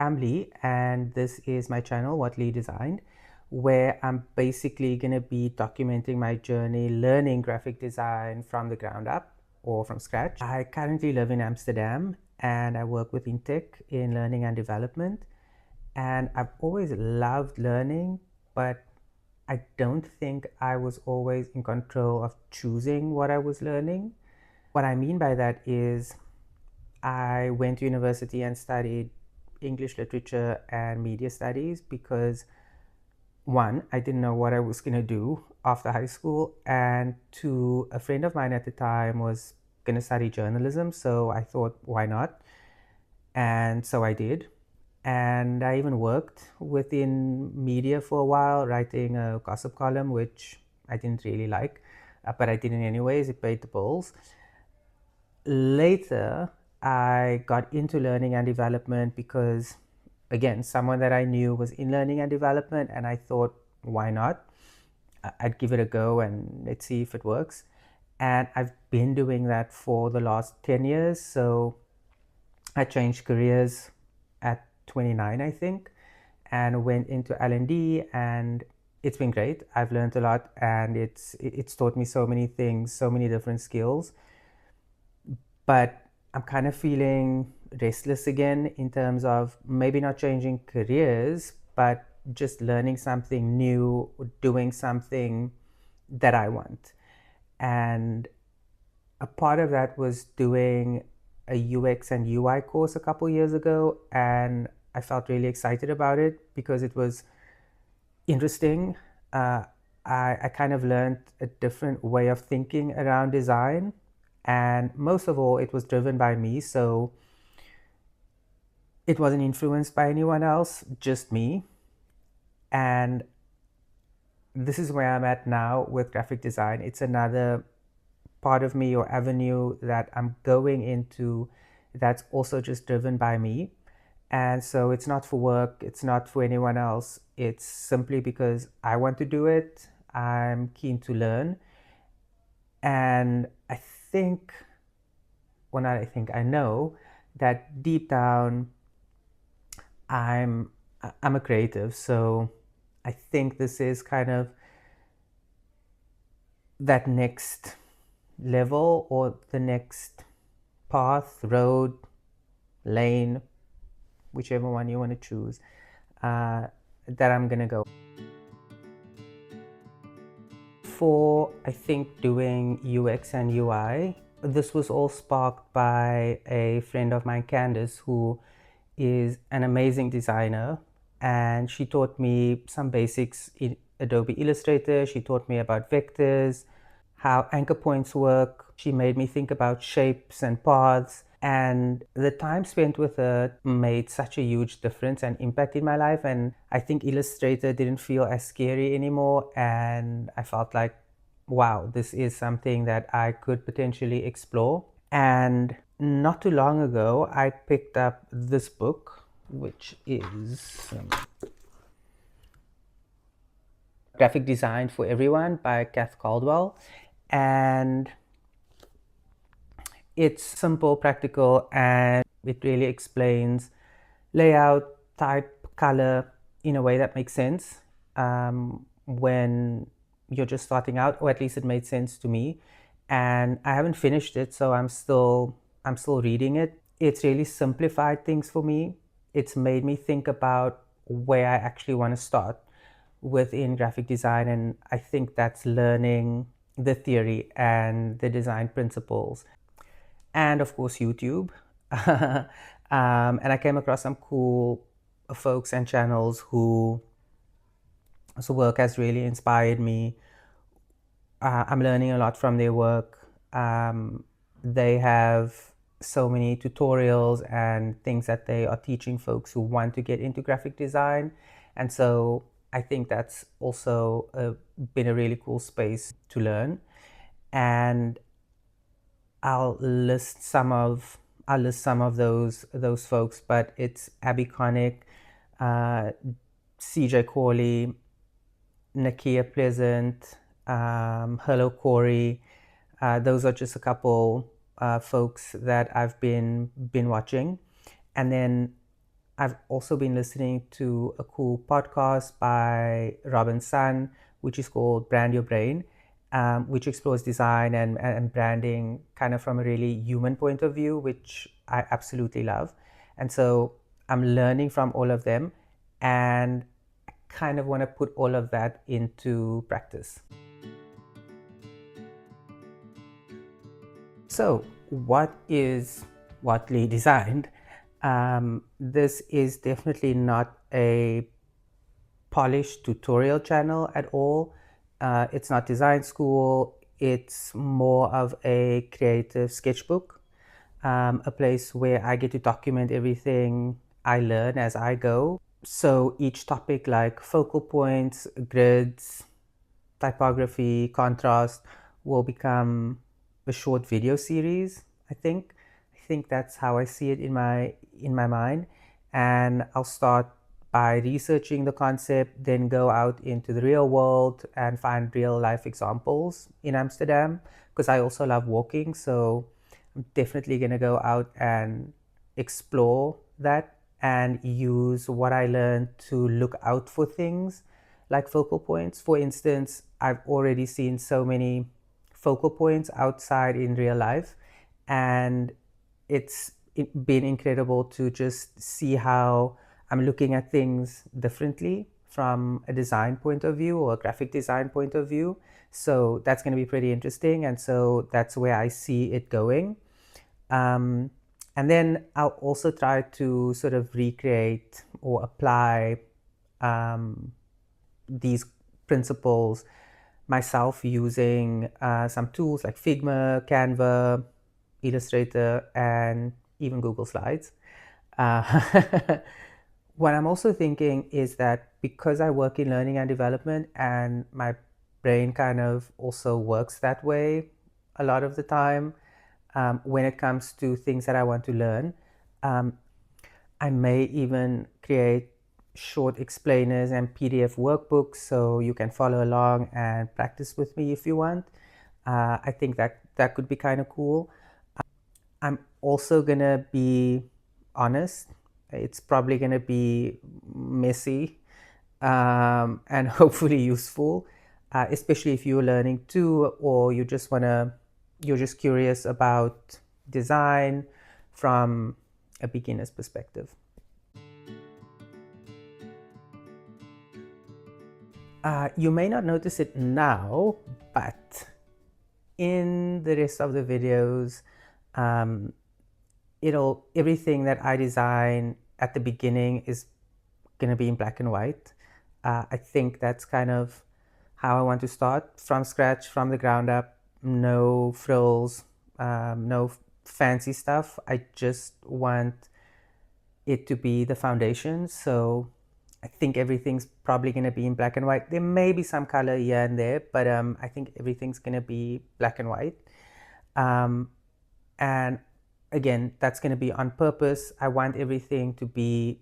I'm Lee, and this is my channel, What Lee Designed, where I'm basically going to be documenting my journey learning graphic design from the ground up or from scratch. I currently live in Amsterdam and I work within tech in learning and development. And I've always loved learning, but I don't think I was always in control of choosing what I was learning. What I mean by that is I went to university and studied English literature and media studies because one, I didn't know what I was going to do after high school, and two, a friend of mine at the time was going to study journalism, so I thought, why not? And so I did. And I even worked within media for a while, writing a gossip column, which I didn't really like, but I did it anyways, it paid the bills. Later, I got into learning and development because, again, someone that I knew was in learning and development, and I thought, why not? I'd give it a go and let's see if it works. And I've been doing that for the last 10 years. So I changed careers at 29, I think, and went into L&D, and it's been great. I've learned a lot, and it's taught me so many things, so many different skills. But I'm kind of feeling restless again in terms of maybe not changing careers, but just learning something new, doing something that I want. And a part of that was doing a UX and UI course a couple years ago, and I felt really excited about it because it was interesting. I kind of learned a different way of thinking around design, and most of all, it was driven by me. So it wasn't influenced by anyone else, just me. And this is where I'm at now with graphic design. It's another part of me or avenue that I'm going into that's also just driven by me. And so it's not for work, it's not for anyone else. It's simply because I want to do it. I'm keen to learn. And I think, well, not I think, I know that deep down I'm a creative. So I think this is kind of that next level or the next path, road, lane, whichever one you want to choose, that I'm gonna go. For, I think, doing UX and UI, this was all sparked by a friend of mine, Candace, who is an amazing designer, and she taught me some basics in Adobe Illustrator. She taught me about vectors, how anchor points work. She made me think about shapes and paths, and the time spent with her made such a huge difference and impact in my life. And I think Illustrator didn't feel as scary anymore, and I felt like, wow, this is something that I could potentially explore. And not too long ago, I picked up this book, which is Graphic Design for Everyone by Kath Caldwell. And it's simple, practical, and it really explains layout, type, color in a way that makes sense when you're just starting out, or at least it made sense to me. And I haven't finished it, so I'm still reading it. It's really simplified things for me. It's made me think about where I actually want to start within graphic design, and I think that's learning the theory and the design principles, and of course YouTube. And I came across some cool folks and channels whose work has really inspired me. I'm learning a lot from their work. They have so many tutorials and things that they are teaching folks who want to get into graphic design. And so I think that's also been a really cool space to learn. And I'll list some of those folks, but it's Abi Connick, CJ Cawley, Nakia Pleasant, Hello Corey. Those are just a couple folks that I've been watching. And then I've also been listening to a cool podcast by Robin Sun, which is called Brand Your Brain, which explores design and branding kind of from a really human point of view, which I absolutely love. And so I'm learning from all of them, and I kind of want to put all of that into practice. So, what is Watley Designed? This is definitely not a polished tutorial channel at all. It's not design school. It's more of a creative sketchbook, a place where I get to document everything I learn as I go. So each topic, like focal points, grids, typography, contrast, will become a short video series. I think that's how I see it in my mind. And I'll start by researching the concept, then go out into the real world and find real life examples in Amsterdam, because I also love walking. So I'm definitely going to go out and explore that and use what I learned to look out for things like focal points. For instance, I've already seen so many focal points outside in real life, and it's been incredible to just see how I'm looking at things differently from a design point of view or a graphic design point of view. So that's going to be pretty interesting, and so that's where I see it going. And then I'll also try to sort of recreate or apply these principles myself using some tools like Figma, Canva, Illustrator, and even Google Slides. What I'm also thinking is that because I work in learning and development and my brain kind of also works that way a lot of the time, when it comes to things that I want to learn, I may even create short explainers and PDF workbooks so you can follow along and practice with me if you want. I think that could be kind of cool. I'm also gonna be honest. It's probably gonna be messy, and hopefully useful, especially if you're learning too, or you're just curious about design from a beginner's perspective. You may not notice it now, but in the rest of the videos, um, everything that I design at the beginning is going to be in black and white. I think that's kind of how I want to start from scratch, from the ground up. No frills, no fancy stuff. I just want it to be the foundation. So I think everything's probably going to be in black and white. There may be some color here and there, but I think everything's going to be black and white. And again, that's going to be on purpose. I want everything to be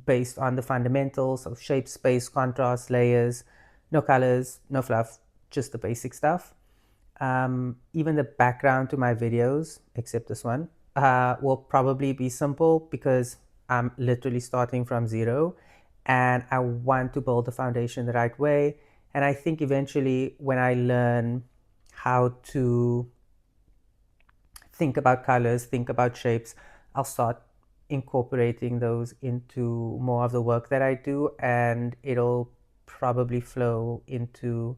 based on the fundamentals of shape, space, contrast, layers, no colors, no fluff, just the basic stuff. Even the background to my videos, except this one, will probably be simple because I'm literally starting from zero and I want to build the foundation the right way. And I think eventually when I learn how to think about colors, think about shapes, I'll start incorporating those into more of the work that I do, and it'll probably flow into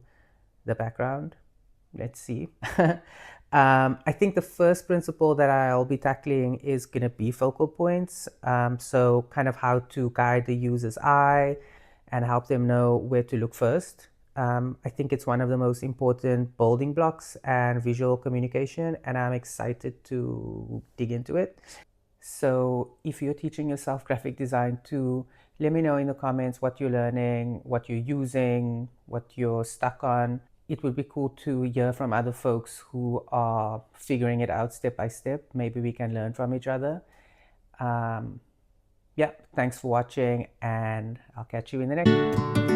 the background. Let's see. I think the first principle that I'll be tackling is going to be focal points. So kind of how to guide the user's eye and help them know where to look first. I think it's one of the most important building blocks and visual communication, and I'm excited to dig into it. So if you're teaching yourself graphic design too, let me know in the comments what you're learning, what you're using, what you're stuck on. It would be cool to hear from other folks who are figuring it out step by step. Maybe we can learn from each other. Yeah, thanks for watching, and I'll catch you in the next.